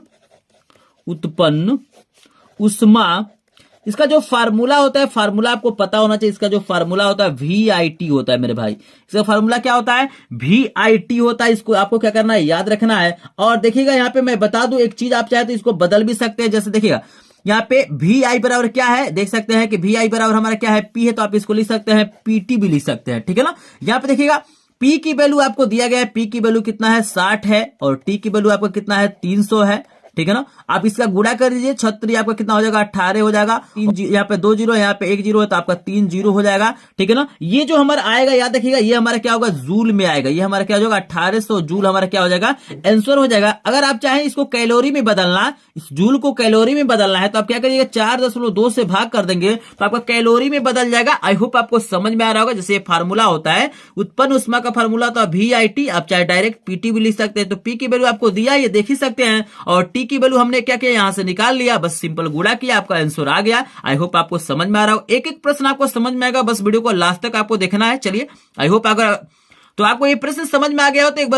ऊष्मा। इसका जो फार्मूला होता है, फार्मूला आपको पता होना चाहिए। इसका जो फार्मूला होता है VIT होता है मेरे भाई। इसका फार्मूला क्या होता है, VIT होता है। इसको आपको क्या करना है, याद रखना है। और देखिएगा यहाँ पे मैं बता दूं एक चीज, आप चाहे तो इसको बदल भी सकते हैं। जैसे देखिएगा यहाँ पे VI बराबर क्या है, देख सकते हैं कि VI बराबर हमारा क्या है, P है, तो आप इसको लिख सकते हैं PT भी लिख सकते हैं, ठीक है ना। यहाँ पे देखिएगा P की वैल्यू आपको दिया गया है, P की वैल्यू कितना है 60 है, और T की वैल्यू आपका कितना है 300 है, ठीक है ना। आप इसका गुणा कर दीजिए, 36 आपका कितना हो जाएगा 18 हो जाएगा। 3 यहाँ पे 2 जीरो, यहाँ पे 1 जीरो है, तो आपका 3 जीरो हो जाएगा, ठीक है ना। ये जो हमारा आएगा, याद रखिएगा, ये हमारा क्या होगा, जूल में आएगा। ये हमारा क्या हो जाएगा 1800 जूल हमारा क्या हो जाएगा, आंसर हो जाएगा। अगर आप चाहें इसको कैलोरी में बदलना, इस जूल को कैलोरी में बदलना है, तो आप क्या करिएगा 4.2 से भाग कर देंगे, तो आपका कैलोरी में बदल जाएगा। आई होप आपको समझ में आ रहा होगा। जैसे फार्मूला होता है उत्पन्न ऊष्मा का फार्मूला, तो VIT, आप चाहे डायरेक्ट PT भी लिख सकते हैं। तो P की वैल्यू आपको दिया, ये देख ही सकते हैं, और T की वैल्यू हमने क्या किया, यहां से निकाल लिया, बस सिंपल गुणा किया, आपका आंसर आ गया। आई होप आपको समझ में आ रहा हो। एक एक प्रश्न आपको समझ में आएगा, बस वीडियो को लास्ट तक आपको देखना है। चलिए आई होप अगर तो आपको ये प्रश्न समझ में आ गया हो तो एक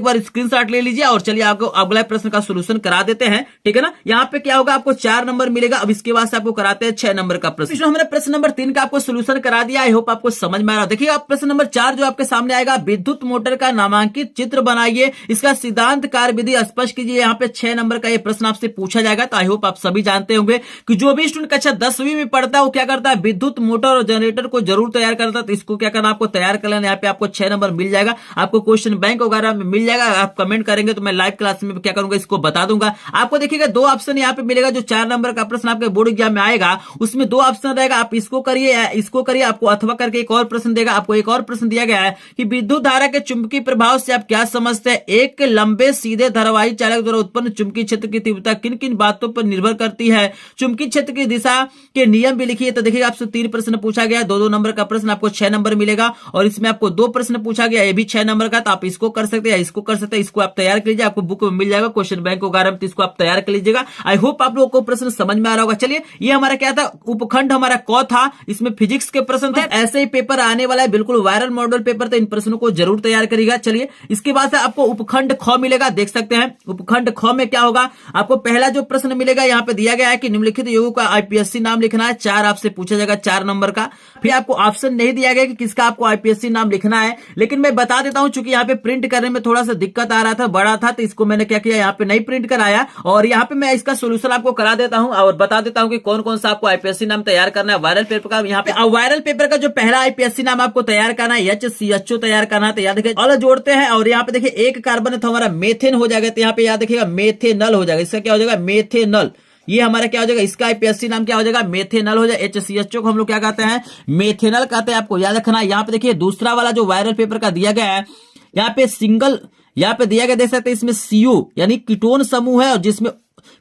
बार स्क्रीनशॉट ले लीजिए और चलिए आपको अगला प्रश्न का सोल्यूशन करा देते हैं, ठीक है ना। यहाँ पे क्या होगा, आपको 4 नंबर मिलेगा। अब इसके बाद से आपको कराते हैं 6 नंबर का प्रश्न। हमने प्रश्न नंबर 3 का आपको सोल्यूशन करा दिया। आई होप आपको समझ में आ रहा है। देखिए आप प्रश्न नंबर 4 जो आपके सामने आएगा, विद्युत मोटर का नामांकित चित्र बनाइए, इसका सिद्धांत कार्य विधि स्पष्ट कीजिए। यहाँ पे 6 नंबर का ये प्रश्न आपसे पूछा जाएगा। तो आई होप आप सभी जानते होंगे कि जो भी स्टूडेंट कक्षा 10वीं में पढ़ता है वो क्या करता है, विद्युत मोटर और जनरेटर को जरूर तैयार करता है। तो इसको क्या करना, आपको तैयार कर लेना। यहाँ पे आपको 6 नंबर मिल जाएगा, आपको क्वेश्चन बैंक वगैरह में मिल जाएगा। आप कमेंट करेंगे तो मैं लाइव क्लास में क्या करूंगा, इसको बता दूंगा। आपको देखिएगा 2 ऑप्शन यहाँ पे मिलेगा। जो 4 नंबर का प्रश्न आपके बोर्ड एग्जाम में आएगा उसमें 2 ऑप्शन रहेगा, आप इसको करिए या इसको करिए। आपको अथवा करके एक और प्रश्न देगा। आपको एक और प्रश्न दिया गया है कि विद्युत धारा के चुंबकीय प्रभाव से आप क्या समझते हैं। एक लंबे सीधे धारावाही चालक द्वारा उत्पन्न चुंबकीय क्षेत्र की तीव्रता किन किन बातों पर निर्भर करती है। चुंबकीय क्षेत्र की दिशा के नियम भी लिखिए। तो देखिए आपसे 3 प्रश्न पूछा गया, 2-2 नंबर का प्रश्न, आपको 6 नंबर मिलेगा। और इसमें आपको 2 प्रश्न पूछा गया, ये भी 6 नंबर का। तो आप इसको कर सकते हैं या इसको कर सकते हैं, इसको आप तैयार कर लीजिए। आपको बुक में मिल जाएगा क्वेश्चन बैंक वगैरह में, तो इसको आप तैयार कर लीजिएगा। आई होप आप लोगों को प्रश्न समझ में आ रहा होगा। चलिए ये हमारा क्या था, उपखंड हमारा क था, इसमें फिजिक्स के प्रश्न थे। ऐसे ही पेपर आने वाला है, बिल्कुल वायरल मॉडल पेपर, तो इन प्रश्नों को जरूर तैयार करिएगा। चलिए इसके बाद से आपको उपखंड ख मिलेगा, देख सकते हैं। उपखंड ख में क्या होगा, आपको पहला जो प्रश्न मिलेगा यहाँ पे दिया गया है कि निम्नलिखित योगों का आईपीएससी नाम लिखना है। 4 आपसे पूछा जाएगा, 4 नंबर का। फिर आपको ऑप्शन नहीं दिया गया कि किसका आपको आईपीएससी नाम लिखना है, लेकिन मैं बता देता हूं चूंकि यहाँ पे प्रिंट करने में थोड़ा सा दिक्कत आ रहा था, बड़ा था, तो इसको मैंने क्या किया, यहाँ पे नहीं प्रिंट कराया। और यहाँ पे मैं इसका सोल्यूशन आपको करा देता हूं और बता देता हूं कि कौन कौन सा आपको आईपीएससी नाम तैयार करना है वायरल पेपर का। यहाँ पे वायरल पेपर का जो पहला आईपीएससी नाम आपको तैयार करना है, HCHO तैयार करना है। तो याद देखिए अल जोड़ते हैं और यहाँ पे देखिए एक कार्बन है तो हमारा मेथेन हो जाएगा। तो यहाँ पे याद देखिएगा मेथेनल हो जाएगा। इसका क्या हो जाएगा, मेथेनल। ये हमारा क्या हो जाएगा, इसका आईपीएससी नाम क्या हो जाएगा, मेथेनल हो जाएगा। HCHO को हम लोग क्या कहते हैं, मेथेनल कहते हैं। आपको याद रखना है। यहाँ पे देखिए दूसरा वाला जो वायरल पेपर का दिया गया है, यहाँ पे सिंगल यहाँ पे दिया गया, देख सकते हैं इसमें CO यानी कीटोन समूह है, और जिसमें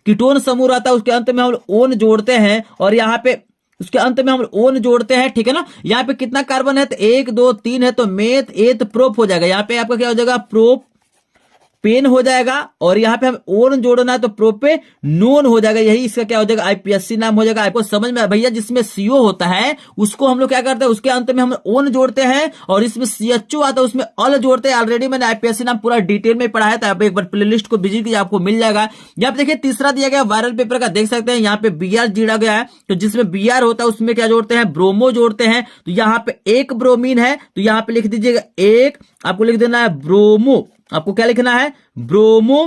कीटोन समूह रहता है उसके अंत में हम लोग ओन जोड़ते हैं, और यहाँ पे उसके अंत में हम ओन जोड़ते हैं, ठीक है ना। यहाँ पे कितना कार्बन है, तो 1 2 3 है, तो मेथ एथ प्रोप हो जाएगा। यहाँ पे आपका क्या हो जाएगा, प्रोप पेन हो जाएगा, और यहाँ पे हम ओन जोड़ना है तो प्रोपे नोन हो जाएगा। यही इसका क्या हो जाएगा, आईपीएससी नाम हो जाएगा। आपको समझ में भैया, जिसमें CO होता है उसको हम लोग क्या करते हैं, उसके अंत में हम ओन जोड़ते हैं, और इसमें CHO आता है उसमें अल जोड़ते हैं। ऑलरेडी मैंने आईपीएससी नाम पूरा डिटेल में पढ़ा है, तो आप एक बार प्लेलिस्ट को विजिट कीजिए, आपको मिल जाएगा। यहाँ पे देखिए तीसरा दिया गया वायरल पेपर का, देख सकते हैं यहाँ पे Br जोड़ा गया है। तो जिसमें Br होता है उसमें क्या जोड़ते हैं, ब्रोमो जोड़ते हैं। तो यहाँ पे एक ब्रोमीन है, तो यहाँ पे लिख दीजिएगा एक, आपको लिख देना है ब्रोमो। आपको क्या लिखना है, ब्रोमो।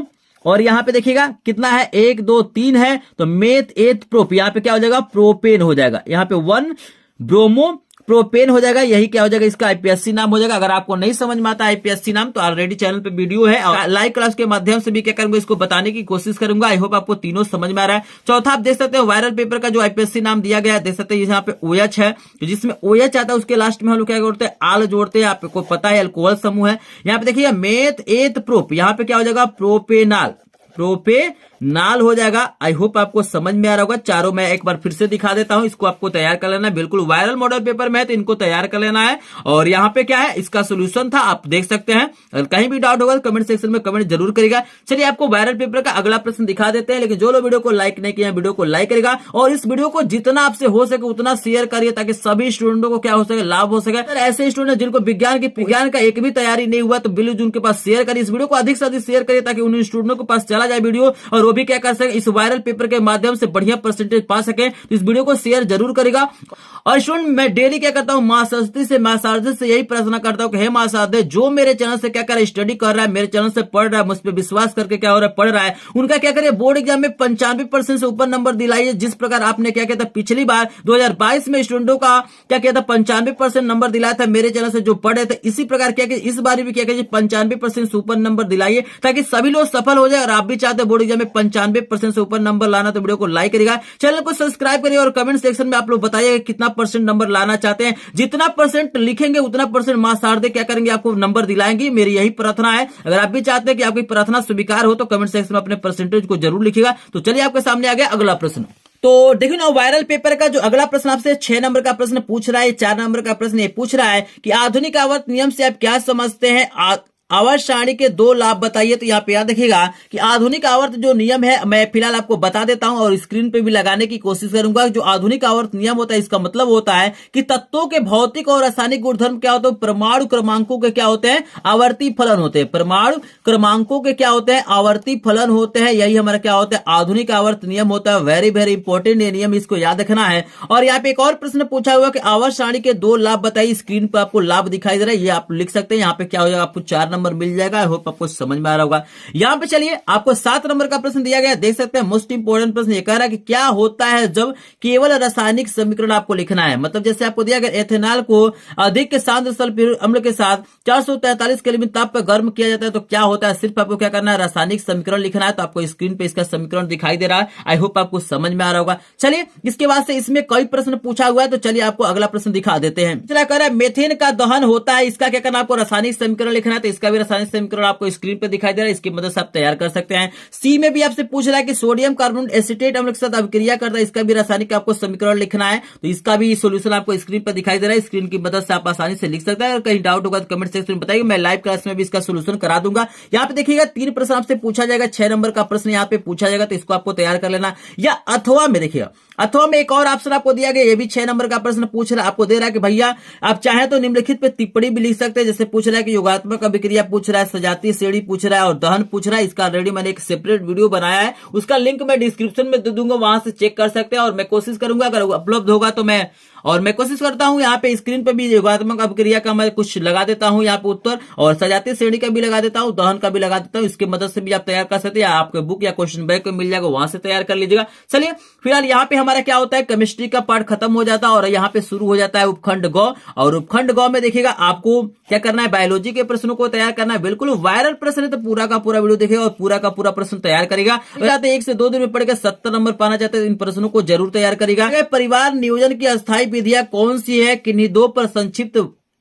और यहाँ पे देखिएगा कितना है, 1 2 3 है, तो मेथ एथ प्रोप, यहाँ पे क्या हो जाएगा, प्रोपेन हो जाएगा। यहाँ पे 1 ब्रोमो प्रोपेन हो जाएगा। यही क्या हो जाएगा, इसका आईपीएससी नाम हो जाएगा। अगर आपको नहीं समझ में आता आईपीएससी नाम, तो ऑलरेडी चैनल पे वीडियो है, और लाइव क्लास के माध्यम से भी क्या करूंगा, इसको बताने की कोशिश करूंगा। आई होप आपको तीनों समझ में आ रहा है। चौथा आप देख सकते हैं वायरल पेपर का जो आईपीएससी नाम दिया गया है, देख सकते हैं यहाँ पे OH है, तो जिसमें OH आता है उसके लास्ट में हम लोग क्या करते हैं, आल जोड़ते हैं। आपको पता है अल्कोहल समूह है। यहाँ पे देखिए मेथ एथ प्रोप, यहाँ पे क्या हो जाएगा, प्रोपेनाल, प्रोपेनाल हो जाएगा। आई होप आपको समझ में आ रहा होगा। चारों मैं एक बार फिर से दिखा देता हूं, इसको आपको तैयार कर लेना है। बिल्कुल वायरल मॉडल पेपर में है, तो इनको तैयार कर लेना है। और यहाँ पे क्या है, इसका सोल्यूशन था, आप देख सकते हैं। अगर कहीं भी डाउट होगा तो कमेंट सेक्शन में कमेंट जरूर करेगा। चलिए आपको वायरल पेपर का अगला प्रश्न दिखा देते हैं, लेकिन जो लोग वीडियो को लाइक नहीं किया वीडियो को लाइक करेगा, और इस वीडियो को जितना आपसे हो सके उतना शेयर करिए, ताकि सभी स्टूडेंटों को क्या हो सके, लाभ हो सके। ऐसे स्टूडेंट जिनको विज्ञान का एक भी तैयारी नहीं हुआ, तो बिल्कुल उनके पास शेयर करिए, इस वीडियो को अधिक से अधिक शेयर करिए, ताकि उन स्टूडेंटों के पास चला जाए वीडियो, और वो भी क्या कर सके, इस वायरल पेपर के माध्यम से बढ़िया परसेंटेज पा सके। तो इस वीडियो को शेयर जरूर करेगा। और स्टूडेंट मैं डेली क्या करता हूं, मां सरस्वती से यही प्रार्थना करता हूं कि हे मां सरस्वती, जो मेरे चैनल से क्या कर रहा है, स्टडी कर रहा है, मेरे चैनल से पढ़ रहा है, मुझ पर विश्वास करके क्या हो रहा है, पढ़ रहा है, उनका क्या करिए, बोर्ड एग्जाम में 95% से ऊपर नंबर दिलाइए। जिस प्रकार आपने क्या किया था पिछली बार 2022 में स्टूडेंटों का क्या किया था, 95% नंबर दिलाया था मेरे चैनल से जो पढ़े थे, इसी प्रकार क्या इस बार भी क्या कीजिए, 95% से ऊपर नंबर दिलाइए, ताकि सभी लोग सफल हो जाए। और आप भी चाहते बोर्ड एग्जाम में 95% से ऊपर नंबर लाना, तो वीडियो को लाइक करिएगा, चैनल को सब्सक्राइब करिए, और कमेंट सेक्शन में आप लोग बताइए कितना परसेंट नंबर लाना चाहते हैं। जितना परसेंट लिखेंगे उतना परसेंट मां शारदे क्या करेंगे, आपको नंबर दिलाएंगे। मेरी यही प्रार्थना है। अगर आप भी चाहते हैं कि आपकी प्रार्थना स्वीकार हो, तो कमेंट सेक्शन में अपने परसेंटेज को जरूर लिखिएगा। तो चलिए आपके सामने आ गया अगला प्रश्न। तो देखिए ना, वायरल पेपर का जो अगला प्रश्न आपसे 6 नंबर का प्रश्न पूछ रहा है, 4 नंबर का प्रश्न ये पूछ रहा है कि आधुनिक आवर्त नियम से आप क्या समझते हैं। आवर्त सारणी के 2 लाभ बताइए। तो यहाँ पे याद रखिएगा कि आधुनिक आवर्त जो नियम है मैं फिलहाल आपको बता देता हूं और स्क्रीन पे भी लगाने की कोशिश करूंगा। जो आधुनिक आवर्त नियम होता है इसका मतलब होता है कि तत्वों के भौतिक और रासायनिक गुणधर्म क्या होते हैं, परमाणु क्रमांकों के क्या होते हैं, आवर्ती फलन होते हैं। परमाणु क्रमांकों के क्या होते हैं, आवर्ती फलन होते हैं। यही हमारा क्या होता है, आधुनिक आवर्त नियम होता है। वेरी वेरी इंपॉर्टेंट ये नियम, इसको याद रखना है। और यहाँ पे एक और प्रश्न पूछा हुआ कि आवर्त सारणी के 2 लाभ बताइए। स्क्रीन पर आपको लाभ दिखाई दे रहा है, ये आप लिख सकते हैं। यहाँ पे क्या हो जाएगा, आपको 4 नंबर मिल जाएगा। आई होप आपको समझ में आ रहा होगा। यहाँ पे चलिए आपको 7 नंबर का प्रश्न दिया गया, देख सकते हैं। मोस्ट इंपोर्टेंट प्रश्न ये कह रहा है कि क्या होता है जब केवल रासायनिक समीकरण आपको लिखना है। मतलब जैसे आपको दिया गया एथेनॉल को अधिक सांद्र सल्फ्यूरिक अम्ल के साथ 443 केल्विन ताप पर गर्म किया जाता है तो क्या होता है। सिर्फ आपको क्या करना है, रासायनिक समीकरण लिखना है। तो आपको स्क्रीन पे इसका समीकरण दिखाई दे रहा है। आई होप आपको समझ में आ रहा होगा। चलिए इसके बाद से इसमें कई प्रश्न पूछा हुआ है, तो चलिए आपको अगला प्रश्न दिखा देते हैं। चला कह रहा है मेथेन का दहन होता है, इसका क्या करना है, आपको रासायनिक समीकरण लिखना है। तो इसका भी रासायनिक समीकरण आपको स्क्रीन पे दिखाई दे रहा है, इसकी मदद से आप तैयार कर सकते हैं। सी में भी आपसे पूछ रहा है कि सोडियम कार्बोनेट एसीटेट अम्ल के साथ अभिक्रिया करता है, इसका भी रासायनिक आपको समीकरण लिखना है। तो इसका भी सोल्यूशन आपको स्क्रीन पर दिखाई दे रहा है, स्क्रीन की मदद से आप आसानी से लिख सकते हैं। और कहीं डाउट होगा तो कमेंट सेक्शन में बताइए, मैं लाइव क्लास में भी इसका सोल्यूशन करा दूंगा। यहाँ पे देखिएगा 3 प्रश्न आपसे पूछा जाएगा, 6 नंबर का प्रश्न यहाँ पे पूछा जाएगा, तो इसको आपको तैयार कर लेना। या अथवा में देखिएगा, अथवा में एक और ऑप्शन आपको दिया गया, ये भी 6 नंबर का प्रश्न पूछ रहा है, आपको दे रहा है कि भैया आप चाहे तो निम्नलिखित पे टिप्पणी भी लिख सकते हैं। जैसे पूछ रहा है कि योगात्मक अभिक्रिया पूछ रहा है, सजातीय श्रेणी पूछ रहा है और दहन पूछ रहा है। इसका ऑलरेडी मैंने एक सेपरेट वीडियो बनाया है, उसका लिंक मैं डिस्क्रिप्शन में दे दूंगा, वहां से चेक कर सकते हैं। और मैं कोशिश करूंगा अगर उपलब्ध होगा तो मैं कोशिश करता हूं यहाँ पे स्क्रीन पे भी योगात्मक अभिक्रिया का मैं कुछ लगा देता हूं यहाँ पे उत्तर, और सजातीय श्रेणी का भी लगा देता हूं, दहन का भी लगा देता हूं। इसकी मदद से भी आप तैयार कर सकते हैं, आपके बुक या क्वेश्चन बैंक में मिल जाएगा, वहां से तैयार कर लीजिएगा। चलिए फिलहाल यहाँ पे हमारा क्या होता है, केमिस्ट्री का पार्ट खत्म हो जाता है और यहाँ पे शुरू हो जाता है उपखंड ग। और उपखंड ग में देखिएगा आपको क्या करना है, बायोलॉजी के प्रश्नों को तैयार करना है। बिल्कुल वायरल प्रश्न है तो पूरा का पूरा वीडियो देखिएगा और पूरा का पूरा प्रश्न तैयार करेगा। 1 से 2 दिन में पढ़कर 70 नंबर पाना चाहते हैं, इन प्रश्नों को जरूर तैयार करेगा। परिवार नियोजन की अस्थायी विधियां कौन सी है, किन्हीं 2 पर संक्षिप्त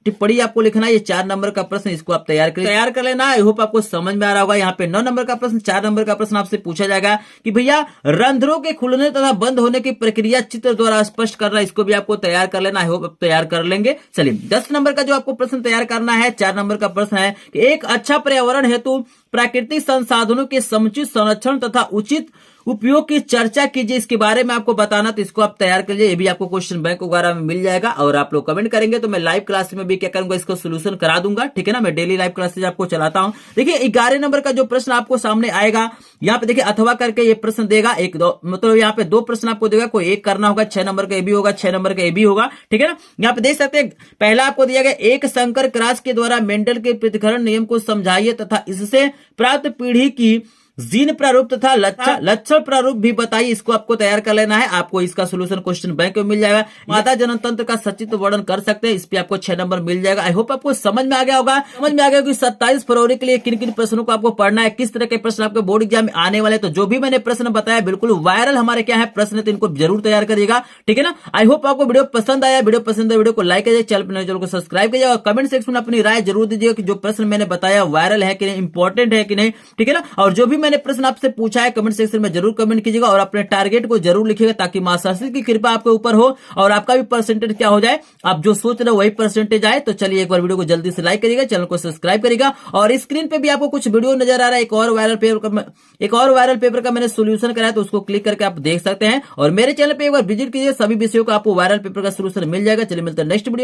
टिप्पणी आपको लिखना है। ये 4 नंबर का प्रश्न, इसको आप तैयार कर लेना। आई होप आपको समझ में आ रहा होगा। यहाँ पे 9 नंबर का प्रश्न, 4 नंबर का प्रश्न आपसे पूछा जाएगा कि भैया रंध्रों के खुलने तथा बंद होने की प्रक्रिया चित्र द्वारा स्पष्ट करना, इसको भी आपको तैयार कर लेना। आई होप आप तैयार कर लेंगे। चलिए 10 नंबर का जो आपको प्रश्न तैयार करना है, 4 नंबर का प्रश्न है कि एक अच्छा पर्यावरण हेतु प्राकृतिक संसाधनों के समुचित संरक्षण तथा उचित उपयोग की चर्चा कीजिए, इसके बारे में आपको बताना। तो इसको आप तैयार कर लीजिए, ये भी आपको क्वेश्चन बैंक वगैरह में मिल जाएगा। और आप लोग कमेंट करेंगे तो मैं लाइव क्लास में भी क्या करूंगा, इसको सोल्यूशन करा दूंगा। ठीक है ना, मैं डेली लाइव क्लासेज आपको चलाता हूं। देखिए 11 नंबर का जो प्रश्न आपको सामने आएगा, यहाँ पे देखिए अथवा करके ये प्रश्न देगा, 1 2 मतलब यहाँ पे 2 प्रश्न आपको देगा, कोई एक करना होगा। 6 नंबर का ये भी होगा, 6 नंबर का ये भी होगा। ठीक है ना, यहाँ पे देख सकते हैं पहला आपको दिया गया, एक संकर क्रॉस के द्वारा मेंडल के पृथक्करण नियम को समझाइए तथा इससे प्राप्त पीढ़ी की जीन प्रारूप तथा लक्षण प्रारूप भी बताइए, इसको आपको तैयार कर लेना है। आपको इसका सोल्यूशन क्वेश्चन बैंक में मिल जाएगा। माता जनन तंत्र का सचित्र वर्णन कर सकते हैं, इस पे आपको 6 नंबर मिल जाएगा। आई होप आपको समझ में आ गया होगा। समझ में आ गया कि 27 फरवरी के लिए किन किन प्रश्नों को आपको पढ़ना है, किस तरह के प्रश्न आपके बोर्ड एग्जाम में आने वाले। तो जो भी मैंने प्रश्न बताया बिल्कुल वायरल हमारे क्या है प्रश्न, तो इनको जरूर तैयार करिएगा। ठीक है ना, आई होप आपको वीडियो पसंद आया। वीडियो पसंद है वीडियो को लाइक कीजिए, चैनल को सब्सक्राइब कीजिए और कमेंट सेक्शन में अपनी राय जरूर दीजिएगा कि जो प्रश्न मैंने बताया वायरल है कि नहीं, इंपॉर्टेंट है कि नहीं। ठीक है ना, और जो भी मैंने प्रश्न आपसे पूछा है कमेंट सेक्शन में जरूर कमेंट कीजिएगा और अपने टारगेट को जरूर लिखिएगा, ताकि मां सरस्वती की कृपा आपके ऊपर हो और आपका भी परसेंटेज क्या हो जाए, आप जो सोच रहे हो वही परसेंटेज आए। तो चलिए एक बार वीडियो को जल्दी से लाइक करिएगा, चैनल को सब्सक्राइब करिएगा। और स्क्रीन पे भी आपको कुछ वीडियो नजर आ रहा है, एक और वायरल पेपर का मैंने सोल्यूशन कराया, तो उसको क्लिक करके आप देख सकते हैं। और मेरे चैनल पे एक बार विजिट कीजिए, सभी विषयों का आपको वायरल पेपर का सोल्यूशन मिल जाएगा। चलिए मिलते हैं नेक्स्ट वीडियो।